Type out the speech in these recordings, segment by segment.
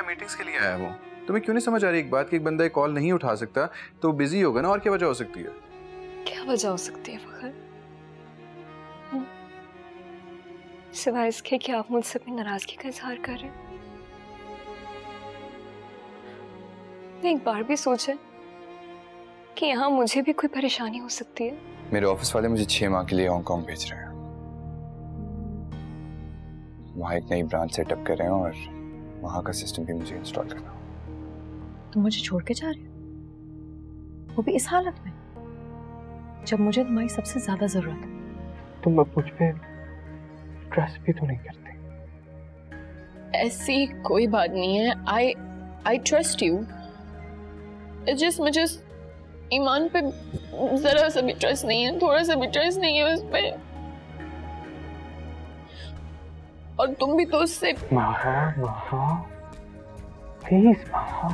Meetings के लिए आया है वो। तुम्हें क्यों नहीं समझ आ रही एक बात कि एक बंदा एक कॉल नहीं उठा सकता तो बिजी होगा ना, और क्या वजह हो सकती है? क्या वजह हो सकती है फखर? सिवाय इसके कि आप मुझसे अपनी नाराजगी का इजहार कर रहे हैं। एक बार भी सोचे कि यहाँ मुझे भी कोई परेशानी हो सकती है? मेरे ऑफिस वाले मुझे 6 माह के लिए हांगकांग भेज रहे हैं। वहाँ एक नई ब्रांच सेटअप कर रहे हैं और वहाँ का सिस्टम भी मुझे इंस्टॉल करना। तुम मुझे छोड़ के जा रहे हो, वो भी इस हालत में, जब मुझे तुम्हारी सबसे ज्यादा जरूरत है। तुम अब मुझ पे ट्रस्ट भी तो नहीं करते। ऐसी कोई बात नहीं है। I trust you. जस्ट मुझे ईमान पे जरा सा भी ट्रस्ट नहीं है, थोड़ा सा भी ट्रस्ट नहीं है उस पे। और तुम भी तो उससे। महा प्लीज महा,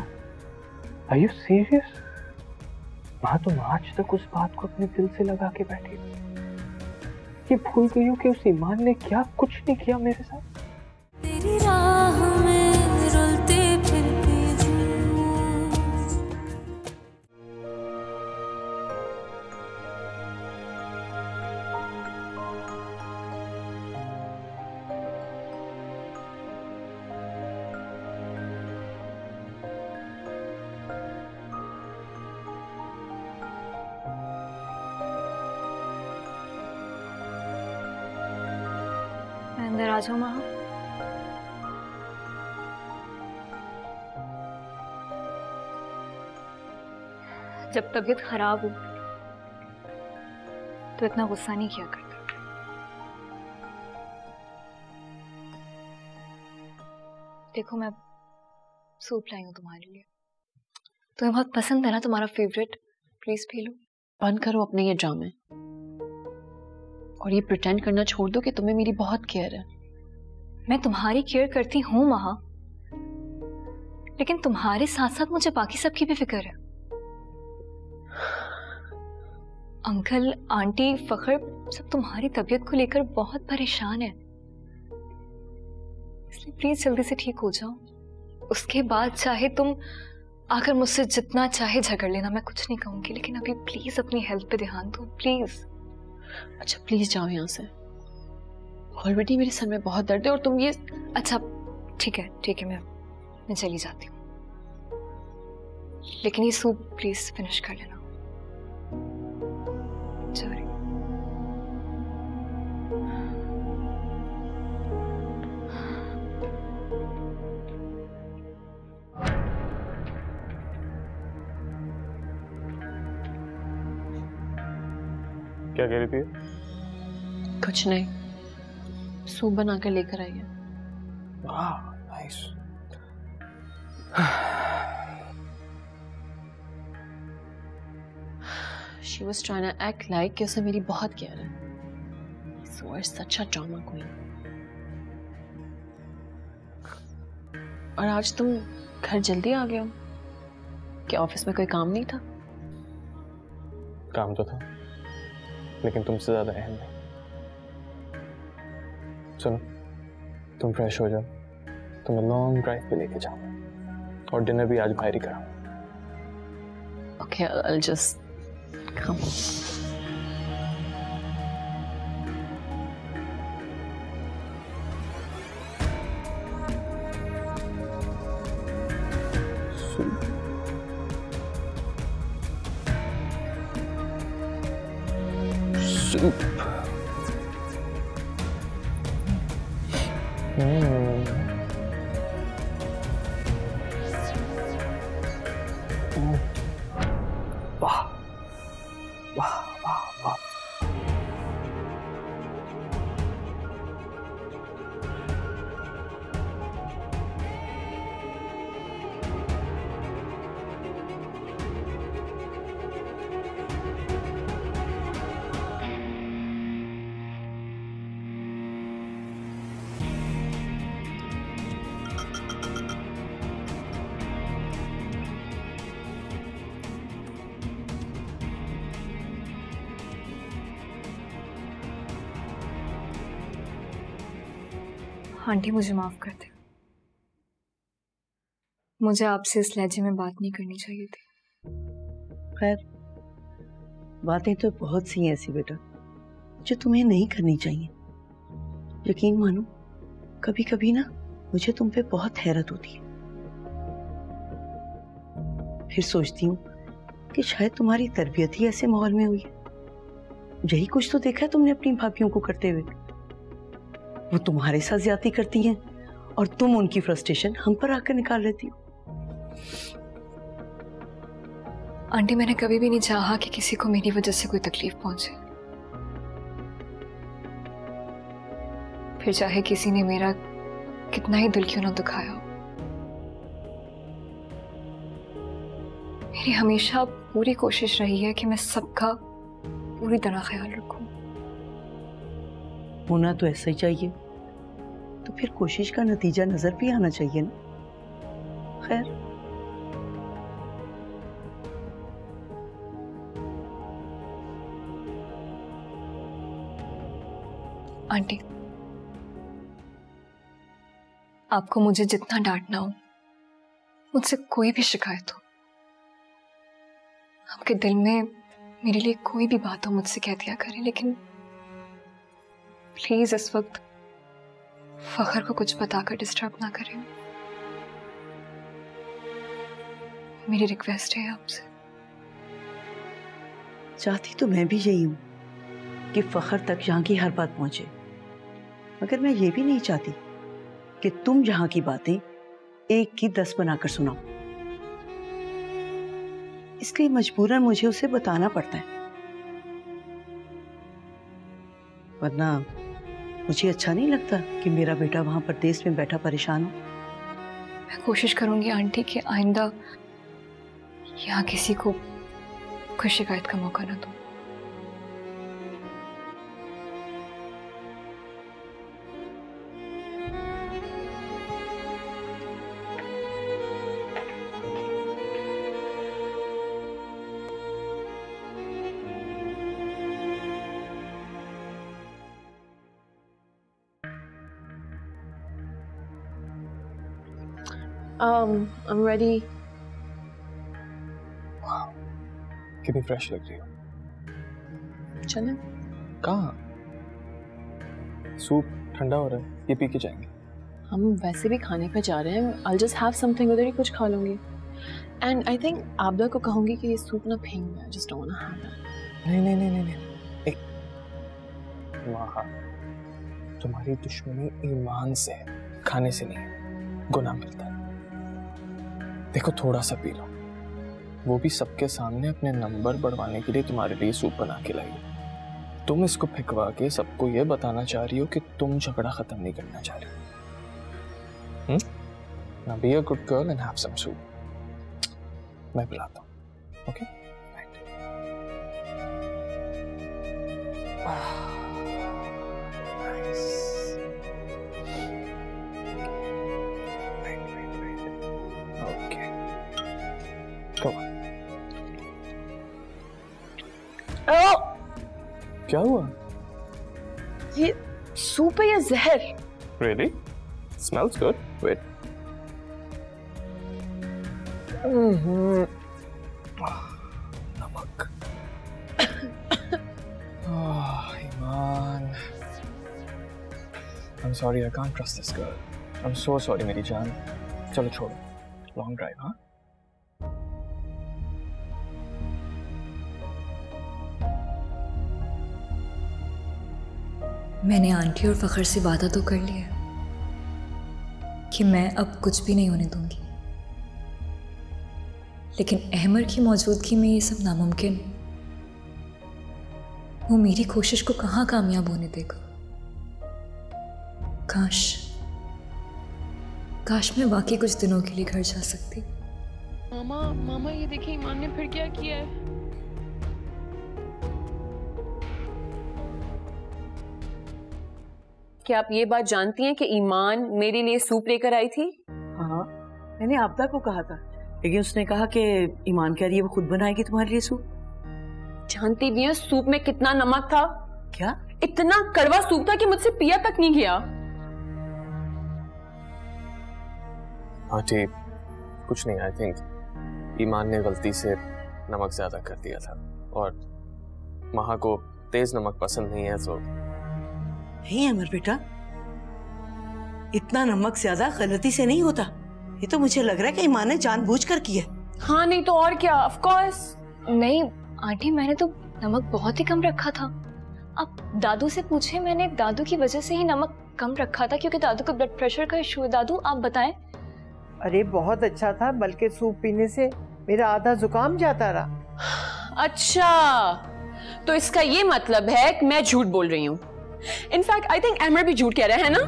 आर यू सीरियस? महा तुम आज तक उस बात को अपने दिल से लगा के बैठी, ये भूल गई हो कि उस ईमान ने क्या कुछ नहीं किया मेरे साथ। तेरी राह में रुलते फिरते अंदर आ जाओ महा। जब तबीयत खराब हो तो इतना गुस्सा नहीं किया करता। देखो मैं सूप लाई हूं तुम्हारे लिए, तुम्हें बहुत पसंद है ना, तुम्हारा फेवरेट। Please P low. बंद करो अपने ये ड्रामे और ये प्रिटेंड करना छोड़ दो कि तुम्हें मेरी बहुत केयर है। मैं तुम्हारी केयर करती हूँ महा, लेकिन तुम्हारे साथ साथ मुझे बाकी सबकी भी फिक्र है। अंकल, आंटी, फखर सब तुम्हारी तबीयत को लेकर बहुत परेशान है, इसलिए प्लीज जल्दी से ठीक हो जाओ। उसके बाद चाहे तुम आकर मुझसे जितना चाहे झगड़ लेना, मैं कुछ नहीं कहूंगी, लेकिन अभी प्लीज अपनी हेल्थ पे ध्यान दो प्लीज। अच्छा प्लीज जाओ यहाँ से, ऑलरेडी मेरे सर में बहुत दर्द है और तुम ये। अच्छा ठीक है मैं चली जाती हूँ, लेकिन ये सूप प्लीज फिनिश कर लेना। सॉरी। क्या कह रही थी? कुछ नहीं, सूप बना कर लेकर आई है। वाह nice. She was trying to act like कि उसे मेरी बहुत केयर है। So you're such a drama queen। और आज तुम घर जल्दी आ गए हो, क्या ऑफिस में कोई काम नहीं था? काम तो था, लेकिन तुमसे ज्यादा अहम नहीं। सुनो, तुम फ्रेश हो जाओ, तुम्हें लॉन्ग ड्राइव पे लेके जाऊंगा और डिनर भी आज बाहर ही कराऊंगा। Okay, I'll just come. Soup. वाह वाह वाह वाह। आंटी मुझे माफ कर दे, मुझे आपसे इस लहजे में बात नहीं करनी चाहिए थी। खैर, बातें तो बहुत सी हैं ऐसी बेटा जो तुम्हें नहीं करनी चाहिए। यकीन मानो, कभी कभी ना मुझे तुम पे बहुत हैरत होती है। फिर सोचती हूँ कि शायद तुम्हारी तरबियत ही ऐसे माहौल में हुई है। यही कुछ तो देखा है तुमने अपनी भाभियों को करते हुए। वो तुम्हारे साथ ज्यादती करती हैं और तुम उनकी फ्रस्ट्रेशन हम पर आकर निकाल लेती हो। आंटी, मैंने कभी भी नहीं चाहा कि किसी को मेरी वजह से कोई तकलीफ पहुंचे, फिर चाहे किसी ने मेरा कितना ही दिल क्यों ना दुखाया हो। मेरी हमेशा पूरी कोशिश रही है कि मैं सबका पूरी तरह ख्याल रखूं। होना तो ऐसा ही चाहिए, तो फिर कोशिश का नतीजा नजर भी आना चाहिए ना। खैर, आंटी, आपको मुझे जितना डांटना हो, मुझसे कोई भी शिकायत हो, आपके दिल में मेरे लिए कोई भी बात हो, मुझसे कह दिया करें, लेकिन प्लीज इस वक्त फखर को कुछ बताकर डिस्टर्ब ना करें। मेरी रिक्वेस्ट है आपसे। चाहती तो मैं भी यही हूं कि फखर तक यहाँ की हर बात पहुंचे, मगर मैं ये भी नहीं चाहती कि तुम जहां की बातें एक की 10 बनाकर सुनाओ। इसलिए मजबूरन मुझे उसे बताना पड़ता है, वरना मुझे अच्छा नहीं लगता कि मेरा बेटा वहां परदेश में बैठा परेशान हो। मैं कोशिश करूंगी आंटी कि आइंदा यहाँ किसी को कोई शिकायत का मौका ना दूं। I'm ready. कितनी फ्रेश लग रही हो। चलें? कहाँ? सूप ठंडा हो रहा है, ये पी के जाएंगे। हम वैसे भी खाने पे जा रहे हैं। I'll just have something, उधर ही कुछ खा लूंगी। And I think आबदा को कहूंगी कि ये सूप ना फेंक दे। I just don't wanna have that. नहीं। एक वहाँ तुम्हारी दुश्मनी ईमान से है, खाने से नहीं है। गुनाह मिलता है। देखो, थोड़ा सा पी लो। वो भी सबके सामने अपने नंबर बढ़वाने के लिए तुम्हारे लिए सूप बना के लाई। तुम इसको फेंकवा के सबको ये बताना चाह रही हो कि तुम झगड़ा खत्म नहीं करना चाह रही। Now be a good girl and have some soup. मैं पिलाता हूँ, ओके? क्या हुआ? ये सूप है या जहर? Really? Smells good. Wait. नमक। ईमान। I'm sorry, I can't trust this girl. I'm so sorry, मेरी जान। चलो छोड़ो। Long drive, हाँ? मैंने आंटी और फखर से वादा तो कर लिया कि मैं अब कुछ भी नहीं होने दूंगी, लेकिन अहमर की मौजूदगी में ये सब नामुमकिन। वो मेरी कोशिश को कहाँ कामयाब होने देगा। काश मैं वाकई कुछ दिनों के लिए घर जा सकती। मामा ये देखिए, ईमान ने फिर क्या किया है। क्या आप ये बात जानती हैं कि ईमान मेरे लिए सूप लेकर आई थी? हाँ, मैंने आबदा को कहा था, लेकिन उसने कहा कि ईमान कह रही है वो खुद बनाएगी तुम्हारे लिए सूप। जानती भी हैं सूप में कितना नमक था? क्या? इतना कड़वा सूप था कि मुझसे पिया तक नहीं गया। आंटी, कुछ नहीं, आई थिंक ईमान ने गलती से नमक ज्यादा कर दिया था और महा को तेज नमक पसंद नहीं है तो। नहीं अमर बेटा, इतना नमक ज्यादा गलती से नहीं होता। ये तो मुझे लग रहा है कि ईमान ने जानबूझकर किया। हाँ नहीं तो और क्या, ऑफ कोर्स। नहीं आंटी, मैंने तो नमक बहुत ही कम रखा था। आप दादू से पूछे, मैंने दादू की वजह से ही नमक कम रखा था क्योंकि दादू को ब्लड प्रेशर का इशू है। दादू आप बताएं। अरे बहुत अच्छा था, बल्कि सूप पीने से मेरा आधा जुकाम जाता रहा। अच्छा, तो इसका ये मतलब है कि मैं झूठ बोल रही हूँ। इनफैक्ट आई थिंक अमर भी झूठ कह रहा है ना।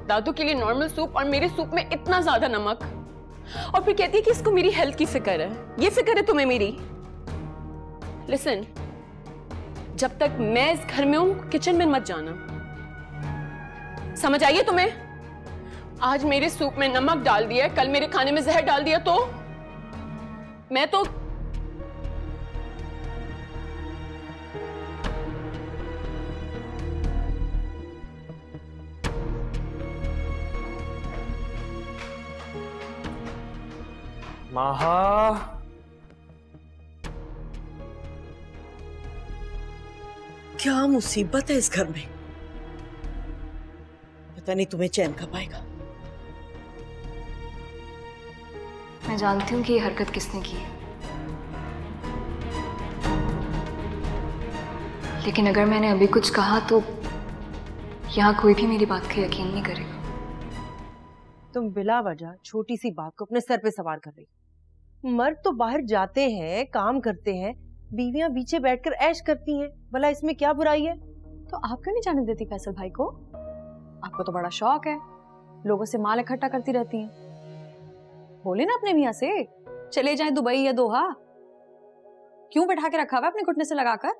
दादू के लिए नॉर्मल सूप और मेरे सूप में इतना ज्यादा नमक, और फिर कहती है कि इसको मेरी हेल्थ की फिक्र है। ये फिक्र है तुम्हें मेरी? लिसन, जब तक मैं इस घर में हूं किचन में मत जाना, समझ आइए तुम्हें? आज मेरे सूप में नमक डाल दिया, कल मेरे खाने में जहर डाल दिया तो मैं तो महा, क्या मुसीबत है इस घर में, पता नहीं तुम्हें चैन कब आएगा। मैं जानती हूँ कि ये हरकत किसने की है, लेकिन अगर मैंने अभी कुछ कहा तो यहाँ कोई भी मेरी बात का यकीन नहीं करेगा। तुम बिला वजह छोटी सी बात को अपने सर पे सवार कर रही। मर्द तो बाहर जाते हैं, काम करते हैं, बीवियां पीछे बैठकर ऐश करती हैं, भला इसमें क्या बुराई है? तो आप क्यों नहीं जाने देती फैसल भाई को? आपको तो बड़ा शौक है, लोगों से माल इकट्ठा करती रहती हैं। बोले ना अपने मियाँ से चले जाए दुबई या दोहा, क्यों बैठा के रखा हुआ अपने घुटने से लगाकर?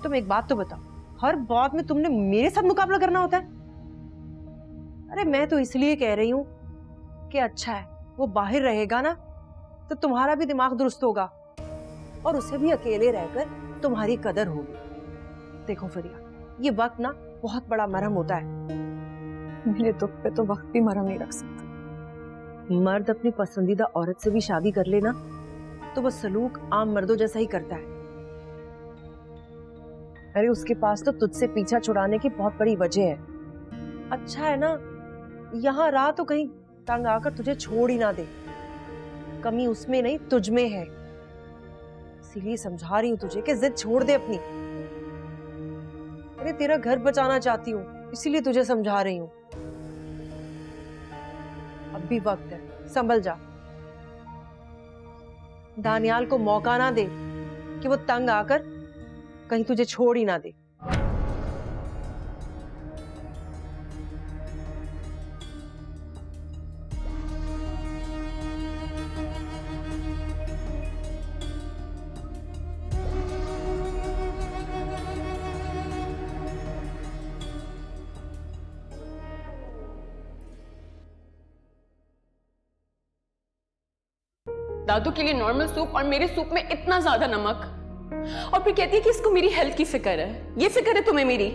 तुम एक बात तो बताओ, हर बात में तुमने मेरे साथ मुकाबला करना होता है? अरे मैं तो इसलिए कह रही हूँ कि अच्छा है वो बाहर रहेगा ना तो तुम्हारा भी दिमाग दुरुस्त होगा और उसे भी अकेले रहकर तुम्हारी कदर होगी। देखो फरिया, ये वक्त ना बहुत बड़ा मरहम होता है। मेरे दुख पे तो वक्त भी मरहम नहीं रख सकता। मर्द अपनी पसंदीदा औरत से भी शादी कर लेना तो वो सलूक आम मर्दों जैसा ही करता है। अरे उसके पास तो तुझसे पीछा छुड़ाने की बहुत बड़ी वजह है। अच्छा है ना यहाँ रहा तो कहीं तंग आकर तुझे छोड़ ही ना दे। कमी उसमें नहीं तुझ में है, इसीलिए समझा रही हूँ तुझे कि जिद छोड़ दे अपनी। अरे तेरा घर बचाना चाहती हूँ, इसीलिए तुझे समझा रही हूँ। अब भी वक्त है, संभल जा। दानियाल को मौका ना दे कि वो तंग आकर कहीं तुझे छोड़ ही ना दे। दादू के लिए नॉर्मल सूप और मेरे सूप में इतना ज्यादा नमक, और फिर कहती है कि इसको मेरी हेल्थ की फिक्र है। ये फिक्र है तुम्हें मेरी?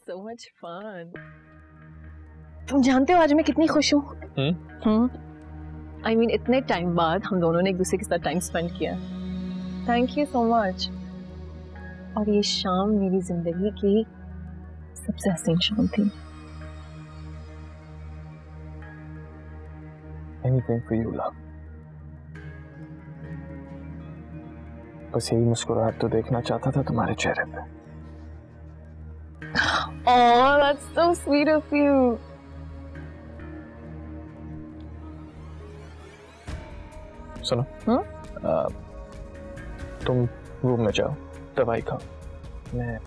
So much fun. तुम जानते हो आज मैं कितनी खुश हूँ? I mean, इतने टाइम बाद हम दोनों ने एक दूसरे के साथ टाइम स्पेंड किया। Thank you so much. और ये शाम मेरी जिंदगी की सबसे हसीन शाम थी। Anything for you, love. बस यही मुस्कुराहट तो देखना चाहता था तुम्हारे चेहरे पे। Oh, that's so sweet of you. सुनो, तुम रूम में जाओ, दवाई खाओ, मैं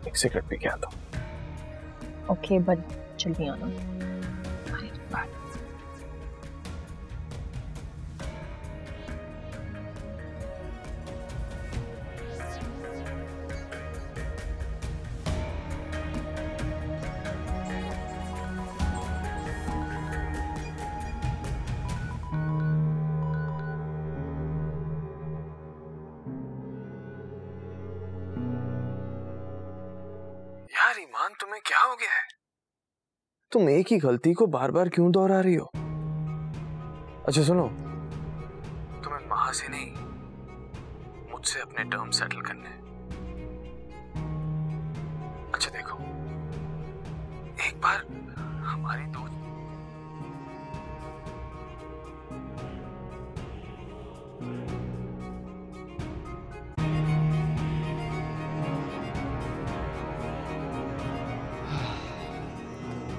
एक सिगरेट पी के आता हूँ। Okay, but जल्दी आना। बाय। यार ईमान, तुम्हें क्या हो गया है? तुम एक ही गलती को बार बार क्यों दोहरा रही हो? अच्छा सुनो, तुम्हें महा से नहीं, मुझसे अपने टर्म सेटल करने हैं। अच्छा देखो, एक बार हमारी दोस्त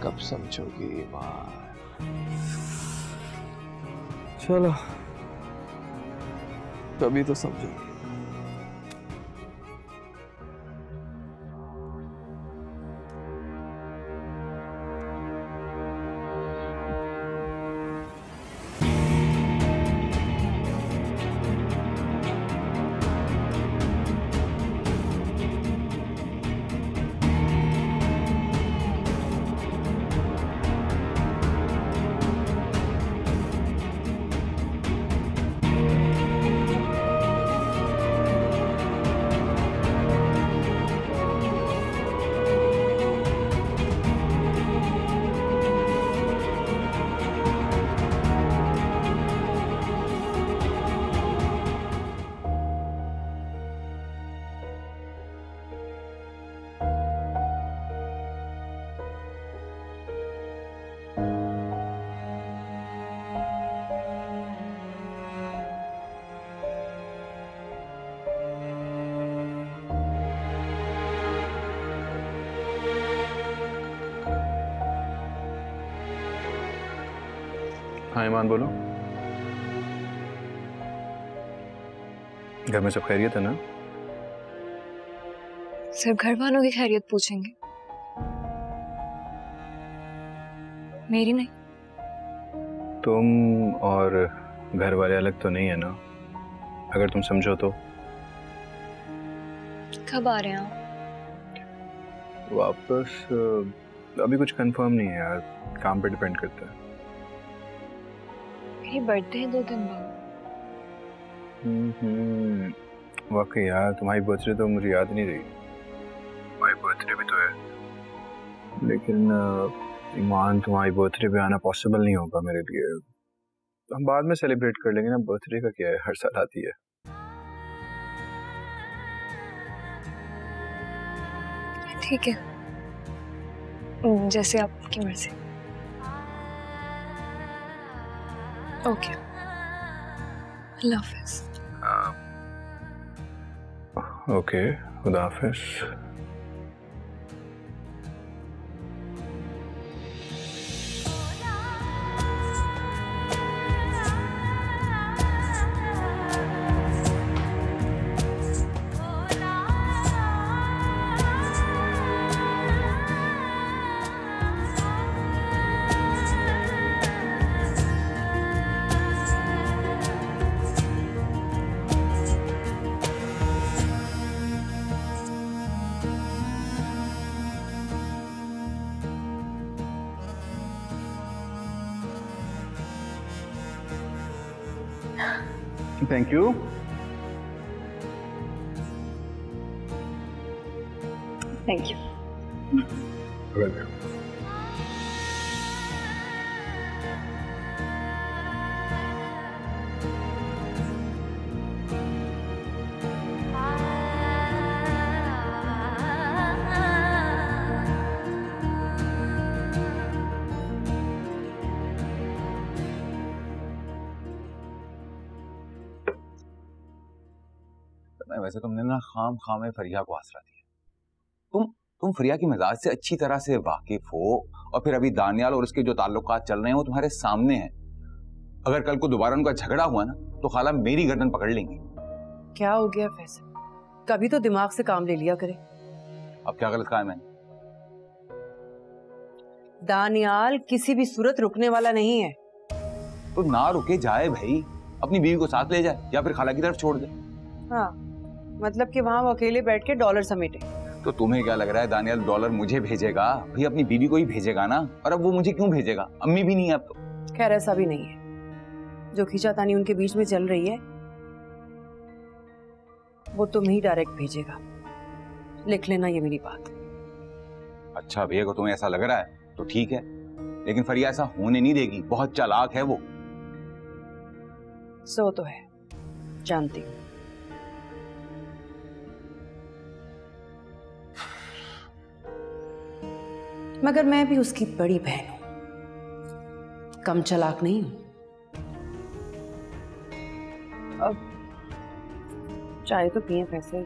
कब समझोगी ईमान? चलो कभी तो समझोगी। हाँ ईमान बोलो। घर में सब खैरियत है ना? सिर्फ घर वालों की खैरियत पूछेंगे, मेरी नहीं। तुम और घर वाले अलग तो नहीं है ना? अगर तुम समझो तो। कब आ रहे हैं आप? वापस अभी कुछ कंफर्म नहीं है यार, काम पे डिपेंड करता है। मेरी बर्थडे है 2 दिन बाद। वाकई यार, तुम्हारी बर्थडे तो मुझे याद नहीं रही। तुम्हारी बर्थडे भी तो है, लेकिन ईमान तुम्हारी बर्थडे पे आना पॉसिबल नहीं होगा मेरे लिए। हम बाद में सेलिब्रेट कर लेंगे ना, बर्थडे का क्या है, हर साल आती है। ठीक है, जैसे आपकी मर्जी। ओके, अल्लाह हाफिज़। ओके, खुदा हाफिज़। Thank you. Thank you. Welcome. वैसे तुमने ना खाम में फरिया को आसरा दिया। तुम फरिया की मिजाज से अच्छी तरह से वाकिफ हो, और फिर अभी दानियाल और उसके जो ताल्लुकात चल रहे हैं वो तुम्हारे सामने हैं। अगर कल को दोबारा उनका झगड़ा हुआ ना तो खाला मेरी गर्दन पकड़ लेंगी। क्या हो गया फैसल, कभी तो दिमाग से काम ले लिया करे। अब क्या गलत कहा है मैंने? दानियाल किसी भी सूरत रुकने वाला नहीं है। तो ना रुके जाए भाई, अपनी बीवी को साथ ले जाए या फिर खाला की तरफ छोड़ दे। हाँ, मतलब कि वहां वो अकेले बैठ के डॉलर समेटे। तो तुम्हें क्या लग रहा है दानियाल डॉलर मुझे भेजेगा? भाई अपनी बीवी को ही भेजेगा ना। और अब वो मुझे क्यों भेजेगा? अम्मी भी नहीं है अब तो। खैर ऐसा भी नहीं है, जो खींचातानी उनके बीच में चल रही है वो तुम्हें ही डायरेक्ट भेजेगा। लिख लेना ये मेरी बात। अच्छा भैया को तुम्हें ऐसा लग रहा है तो ठीक है, लेकिन फरिया ऐसा होने नहीं देगी, बहुत चालाक है वो। सो तो है, जानती हूँ। मगर मैं भी उसकी बड़ी बहन हूं, कम चालाक नहीं हूं। अब चाय तो पिए पैसे।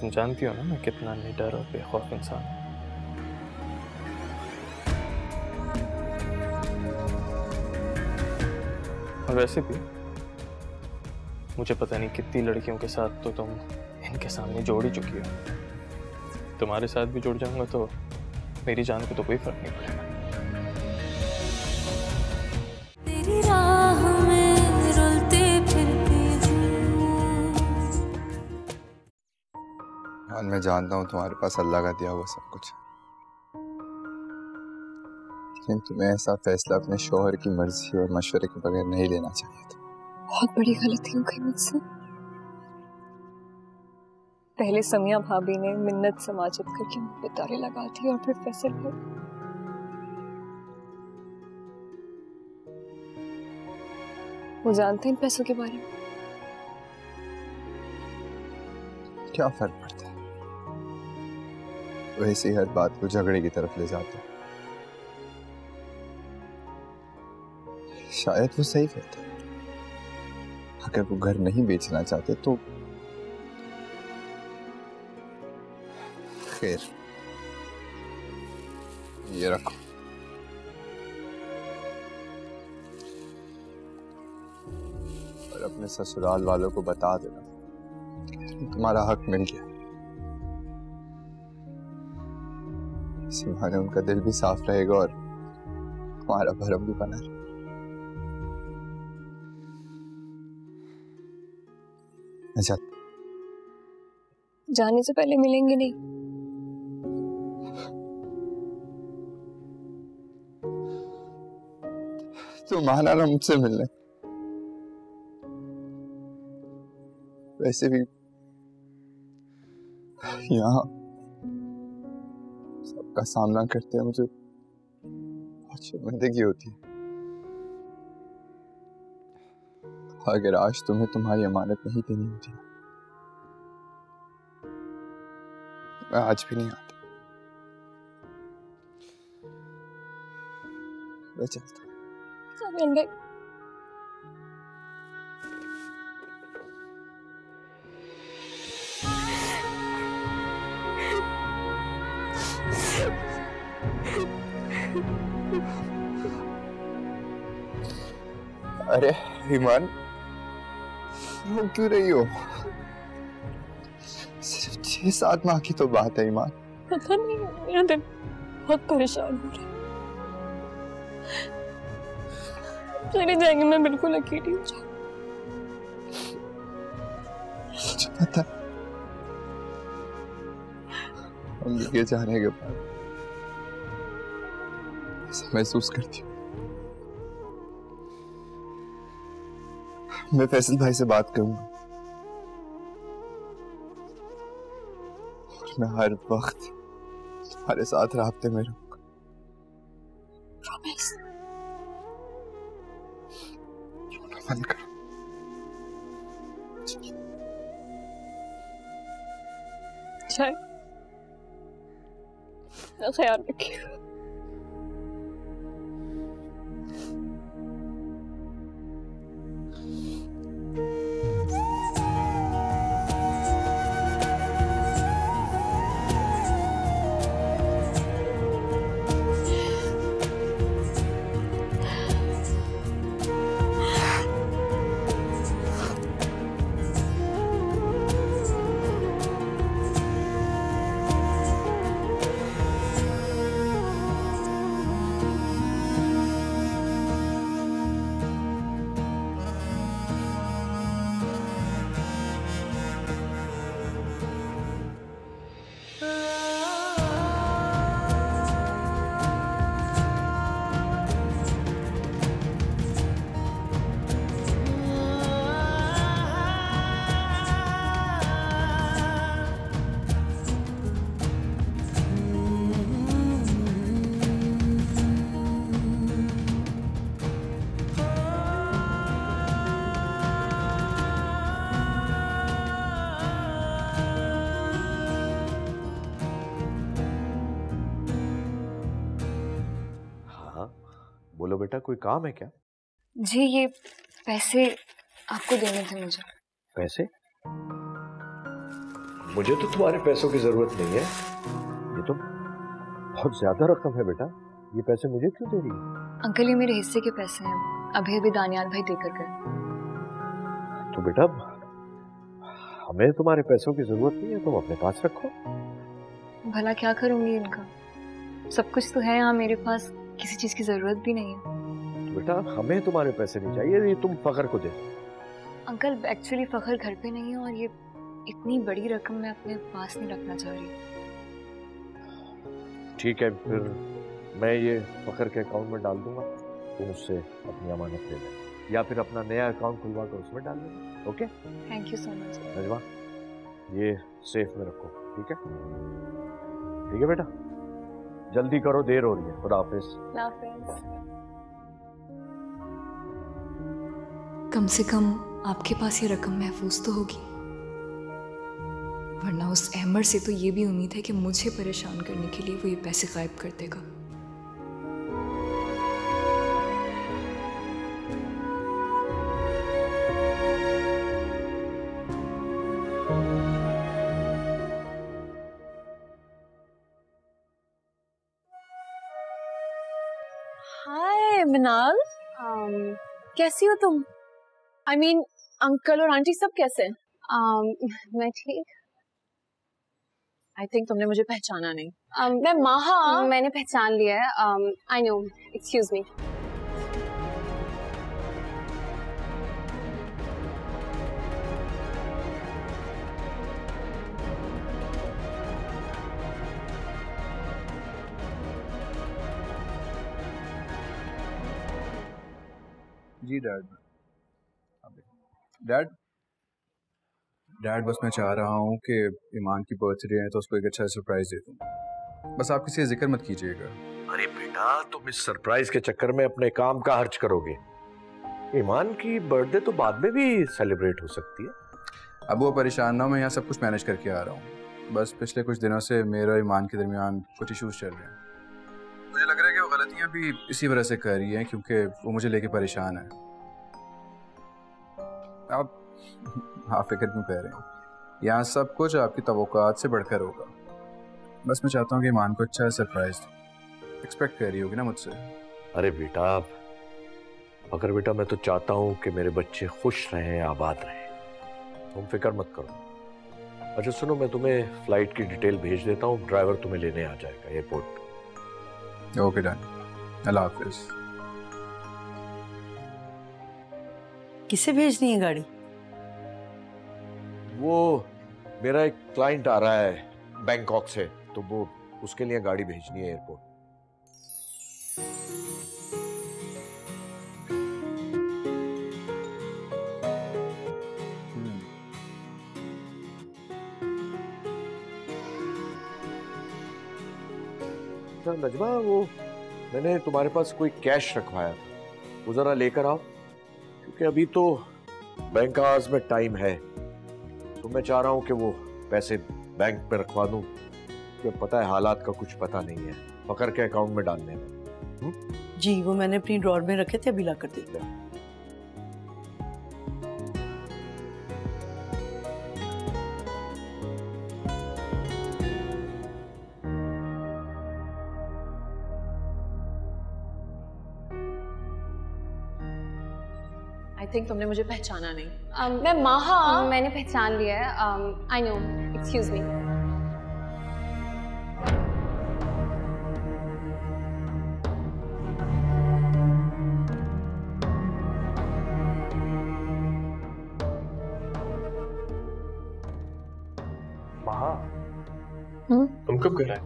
तुम जानती हो ना मैं कितना निडर और बेखौफ इंसान हूं। और वैसे भी मुझे पता नहीं कितनी लड़कियों के साथ तो तुम इनके सामने जोड़ ही चुकी हो। तुम्हारे साथ भी जुड़ जाऊंगा तो मेरी जान को तो कोई फर्क नहीं पड़ेगा। तेरी राह में रुलते फिरते और मैं जानता हूँ तुम्हारे पास अल्लाह का दिया हुआ सब कुछ, लेकिन तुम्हें ऐसा फैसला अपने शौहर की मर्जी और मशवरे के बगैर नहीं लेना चाहिए था। बहुत बड़ी गलती हो गई मुझसे। पहले समिया भाभी ने मिन्नत समाजत करके मुझ पे तारे लगा दिए और फिर फैसल पर। वो जानते हैं इन पैसों के बारे में। क्या फर्क पड़ता है, वैसे ही हर बात को झगड़े की तरफ ले जाते हैं। शायद वो सही कहते हैं, अगर वो घर नहीं बेचना चाहते तो खैर, ये रखो। और अपने ससुराल वालों को बता देना तुम्हारा हक मिल गया। इसी बहाने उनका दिल भी साफ रहेगा और तुम्हारा भरम भी बना रहेगा। जाने से पहले मिलेंगे नहीं? तुम आना ना मुझसे मिलने। वैसे भी यहाँ सबका सामना करते हैं मुझे बहुत शर्मिंदगी होती है। अगर आज तुम्हें तुम्हारी अमानत नहीं देनी होती मैं आज भी नहीं आता। मैं चलता हूँ। अरे ईमान, वो क्यों रही हो? सिर्फ 6-7 माह की तो बात है ईमान। पता नहीं, मेरा दिल बहुत परेशान हो रहा है। चले जाएंगे, मैं बिल्कुल अकेली हो जाऊँ। मुझे पता है हम लेके जाने के बाद ऐसा महसूस करती हूँ। मैं फैसल भाई से बात करूंगा और मैं हर वक्त तुम्हारे साथ राब्ते में रहूंगा। प्रॉमिस। बंद करो। चाय ख्याल रखिएगा। बोलो बेटा, कोई काम है क्या? जी ये पैसे आपको देने थे मुझे। पैसे? मुझे तो तुम्हारे पैसों की जरूरत नहीं है, ये तो बहुत ज्यादा रकम है बेटा, ये पैसे मुझे क्यों दे रही है? अंकल ये मेरे हिस्से के पैसे हैं, अभी अभी दानियाल भाई देकर गए। तो बेटा हमें तुम्हारे पैसों की जरूरत नहीं है, तुम अपने पास रखो। भला क्या करूंगी इनका, सब कुछ तो है यहाँ मेरे पास, किसी चीज की जरूरत भी नहीं है। तो बेटा हमें तुम्हारे पैसे नहीं चाहिए, ये तुम फखर को दे दो। अंकल एक्चुअली फखर घर पे नहीं है और ये इतनी बड़ी रकम मैं अपने पास नहीं रखना चाह रही। ठीक है, फिर मैं ये फखर के अकाउंट में डाल दूंगा, तुम उससे अपनी अमानत ले लेना, या फिर अपना नया अकाउंट खुलवा कर उसमें डाल देना। Okay, thank you so much. Najma ये सेफ में रखो, ठीक है? ठीक है बेटा, जल्दी करो, देर हो रही है। खुदा हाफिज। कम से कम आपके पास ये रकम महफूज तो होगी, वरना उस अहमर से तो ये भी उम्मीद है कि मुझे परेशान करने के लिए वो ये पैसे गायब कर देगा। हाय मिनाल, कैसी हो तुम? I mean, अंकल और आंटी सब कैसे हैं? मैं ठीक। I think तुमने मुझे पहचाना नहीं। मैं माहा। मैंने पहचान लिया है। I know, excuse me। जी डैड। डैड बस मैं चाह रहा हूँ कि ईमान की बर्थडे है तो उसको एक अच्छा सरप्राइज दे दूँ। बस आप किसी से जिक्र मत कीजिएगा। अरे बेटा तुम इस सरप्राइज के चक्कर में अपने काम का खर्च करोगे। ईमान की बर्थडे तो बाद में भी सेलिब्रेट हो सकती है। अब वो परेशान ना हो, मैं यहाँ सब कुछ मैनेज करके आ रहा हूँ। बस पिछले कुछ दिनों से मेरे और ईमान के दरमियान कुछ इश्यूज चल रहे हैं। मुझे लग रहा है कि वो गलतियाँ भी इसी वजह से कर रही हैं क्योंकि वो मुझे लेके परेशान है। आप फिक्र क्यों कह रहे हैं? यहाँ सब कुछ आपकी तवक्कुआत से बढ़कर होगा। बस मैं चाहता हूँ कि ईमान को अच्छा सरप्राइज दूँ। एक्सपेक्ट कर रही होगी ना मुझसे? अरे बेटा, अगर बेटा मैं तो चाहता हूँ कि मेरे बच्चे खुश रहें, आबाद रहें। तुम फिक्र मत करो। अच्छा सुनो, मैं तुम्हें फ्लाइट की डिटेल भेज देता हूँ, ड्राइवर तुम्हें लेने आ जाएगा एयरपोर्ट। ओके डन, अल्लाह हाफिज। किसे भेजनी है गाड़ी? वो मेरा एक क्लाइंट आ रहा है बैंकॉक से, तो वो उसके लिए गाड़ी भेजनी है एयरपोर्ट। नजमा, वो मैंने तुम्हारे पास कोई कैश रखवाया था, वो जरा लेकर आओ, क्योंकि अभी तो बैंक आवर्स में टाइम है, तो मैं चाह रहा हूं कि वो पैसे बैंक पे रखवा दूं, क्योंकि पता है हालात का कुछ पता नहीं है, फकर के अकाउंट में डालने में। जी वो मैंने अपनी ड्रॉर में रखे थे, अभी ला कर देते हैं। I think तुमने मुझे पहचाना नहीं। मैं माहा। मैंने पहचान लिया है। I know, excuse me। माहा, तुम कब घर आए?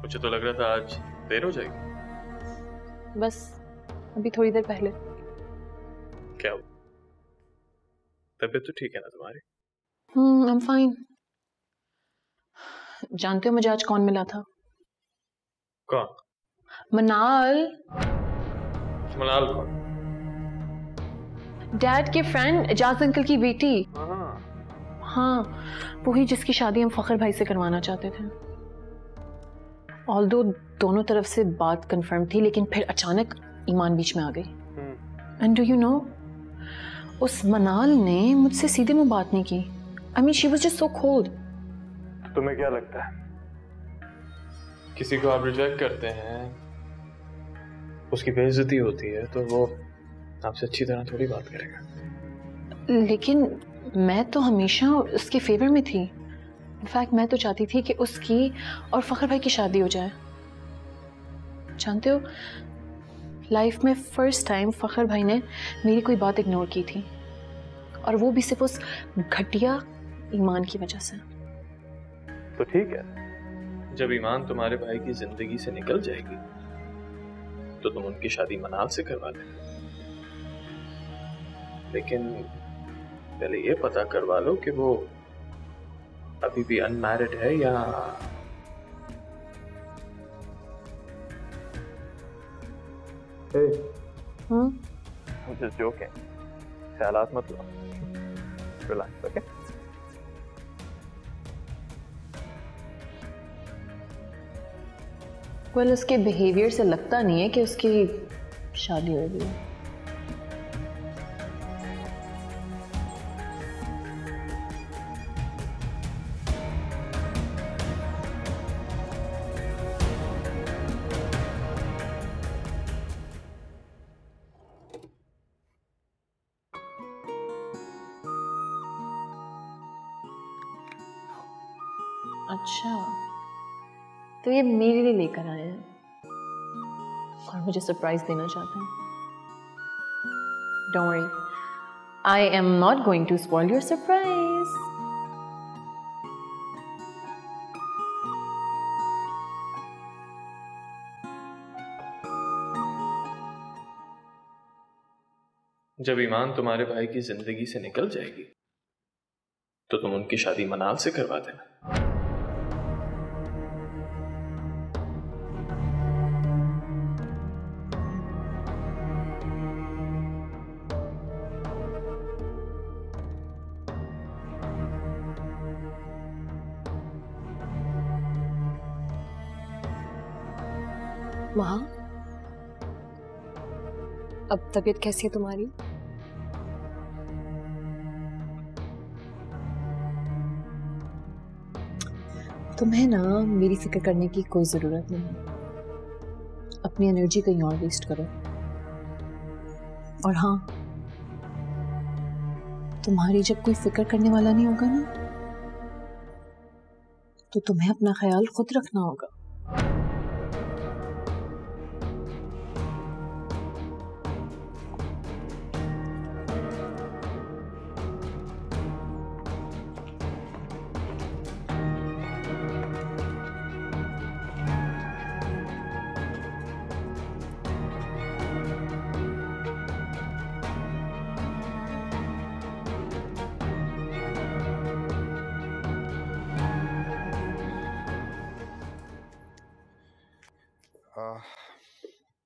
मुझे तो लग रहा था आज देर हो जाएगी। बस अभी थोड़ी देर पहले। क्या हुआ? तबीयत तो ठीक है ना तुम्हारी? I'm fine। जानते हो मुझे आज कौन मिला था? कौन? मनाल। मनाल कौन? डैड के फ्रेंड एजाज अंकल की बेटी। हाँ, वही जिसकी शादी हम फखर भाई से करवाना चाहते थे। ऑल्दो दोनों तरफ से बात कंफर्म थी, लेकिन फिर अचानक ईमान बीच में आ गई। एंड डू यू नो, उस मनाल ने मुझसे सीधे मुंह बात नहीं की। I mean she was just so cold. तुम्हें क्या लगता है किसी को आप रिजेक्ट करते हैं, उसकी बेइज्जती होती है, तो वो आपसे अच्छी तरह थोड़ी बात करेगा? लेकिन मैं तो हमेशा उसके फेवर में थी। इनफैक्ट मैं तो चाहती थी कि उसकी और फखर भाई की शादी हो जाए। जानते हो, लाइफ में फर्स्ट टाइम फखर भाई ने मेरी कोई बात इग्नोर की थी, और वो भी सिर्फ उस घटिया ईमान की वजह से। तो ठीक है, जब ईमान तुम्हारे भाई की जिंदगी से निकल जाएगी तो तुम उनकी शादी मनाल से करवा देना, लेकिन पहले ये पता करवा लो कि वो अभी भी अनमैरिड है या I'm just joking. ख्यालात मत लो, रिलैक्स, ओके? वेल, उसके बिहेवियर से लगता नहीं है कि उसकी शादी हो गई है। अच्छा, तो ये मेरे लिए लेकर आए हैं और मुझे सरप्राइज देना चाहते हैं। Don't worry, I am not going to spoil your surprise. जब ईमान तुम्हारे भाई की जिंदगी से निकल जाएगी तो तुम उनकी शादी मनाल से करवा देना। माँ, अब तबीयत कैसी है तुम्हारी? तुम्हें ना मेरी फिक्र करने की कोई जरूरत नहीं है। अपनी एनर्जी कहीं और वेस्ट करो। और हाँ, तुम्हारी जब कोई फिक्र करने वाला नहीं होगा ना, तो तुम्हें अपना ख्याल खुद रखना होगा।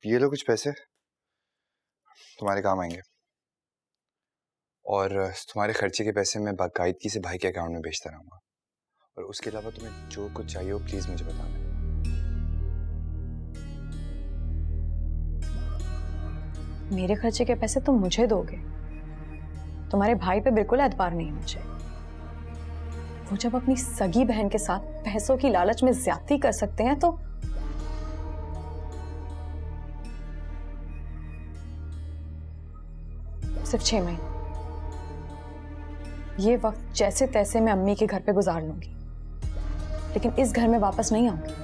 ये लो कुछ पैसे, तुम्हारे काम आएंगे। और तुम्हारे खर्चे के पैसे मैं बाकायदगी से भाई के अकाउंट में भेजता रहूंगा। और उसके अलावा तुम्हें जो कुछ चाहिए हो प्लीज मुझे बता देना। मेरे खर्चे के पैसे तुम मुझे दोगे? तुम्हारे भाई पे बिल्कुल एतबार नहीं मुझे। वो जब अपनी सगी बहन के साथ पैसों की लालच में ज्यादती कर सकते हैं तो सिर्फ 6 महीने। ये वक्त जैसे तैसे मैं अम्मी के घर पे गुजार लूंगी, लेकिन इस घर में वापस नहीं आऊंगी।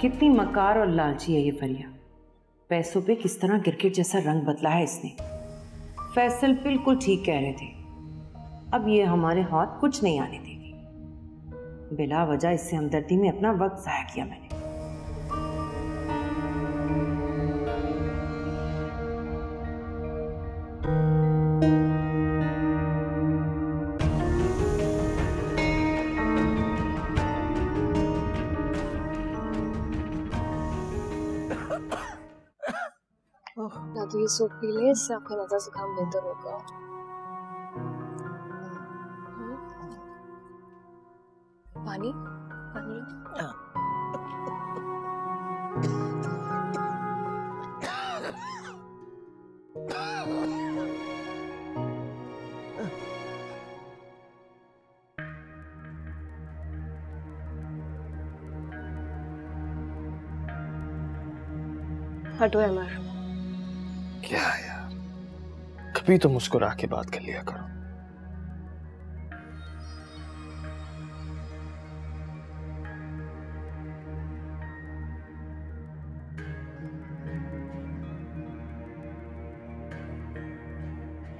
कितनी मकार और लालची है ये फरिया। पैसों पे किस तरह क्रिकेट जैसा रंग बदला है इसने। फैसल बिल्कुल ठीक कह रहे थे। अब ये हमारे हाथ कुछ नहीं आने देगी। बिला वजह इससे हमदर्दी में अपना वक्त जाया किया मैंने। दादू ये सूप पी ले, इससे आपका नज़र जुकाम बेहतर होगा। पानी पानी हटो अमर। क्या यार, कभी तो मुस्कुरा के बात कर लिया करो।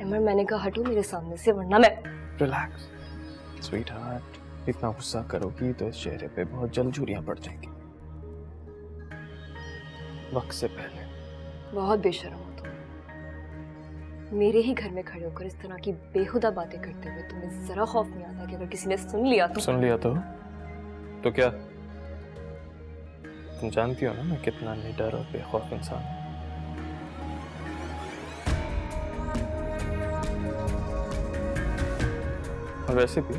अमर मैंने कहा हटो मेरे सामने से, वरना मैं। रिलैक्स स्वीटहार्ट, इतना गुस्सा करोगी तो इस चेहरे पे बहुत जल्द झुर्रियां पड़ जाएंगी। वक्त से पहले। बहुत बेशर्म हो तुम। मेरे ही घर में खड़े होकर इस तरह की बेहुदा बातें करते हुए तुम्हें जरा खौफ नहीं आता कि अगर किसी ने सुन लिया तो क्या? तुम जानती हो ना मैं कितना निडर और बेखौफ इंसान हूं। और वैसे भी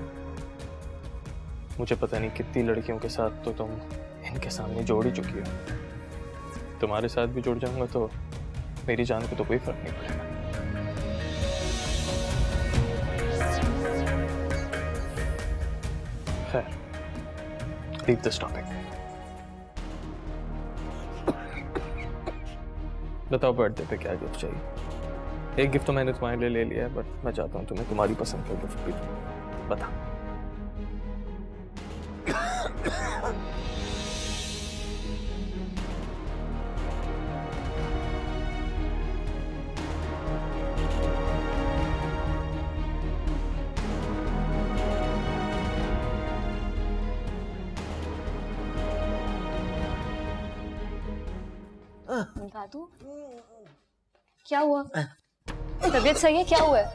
मुझे पता नहीं कितनी लड़कियों के साथ तो तुम इनके सामने जोड़ ही चुकी हो। तुम्हारे साथ भी जुड़ जाऊंगा तो मेरी जान को तो कोई फर्क नहीं पड़ेगा। खैर, लीव दिस टॉपिक। बताओ बर्थडे पे क्या गिफ्ट चाहिए? एक गिफ्ट तो मैंने तुम्हारे लिए ले लिया है, बट मैं चाहता हूँ तुम्हें तुम्हारी पसंद का गिफ्ट भी दूँ। बता। दादू क्या हुआ? तबीयत सही है? क्या हुआ है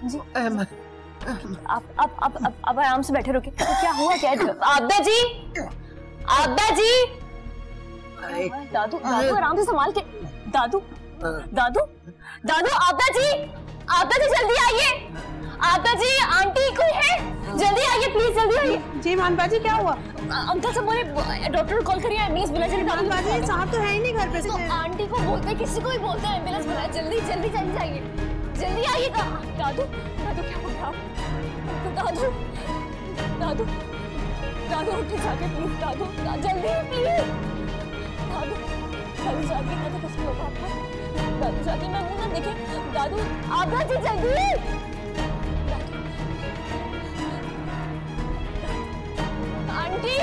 जी? आप आराम से बैठे रहोगे। तो क्या हुआ? क्या है? आबदा जी, आबदा जी। दादू दादू आराम से संभाल के। दादू दादू दादू, आबदा जी जल्दी आइए। आबदा जी, आंटी कोई है? जल्दी आइए प्लीज, जल्दी आइए। जी मानबा जी क्या हुआ? अंकल से बोले डॉक्टर को कॉल करिए, एम्बुलेंस बुलाए। जल्दी मानबा जी साहब तो है ही नहीं घर पे। तो आंटी को बोलते, किसी को भी बोलते हैं एम्बुलेंस बुलाए। जल्दी जल्दी जल्दी जाइए, जल्दी आइए। दादू दादू क्या हो गया? दादू दादू दादू उठ जाके प्लीज। दादू जल्दी प्लीज। दादू जाके ना तो कुछ होगा आपको। दादू जाके मैं मुंह ना देखे। दादू आबदा जी जल्दी। आंटी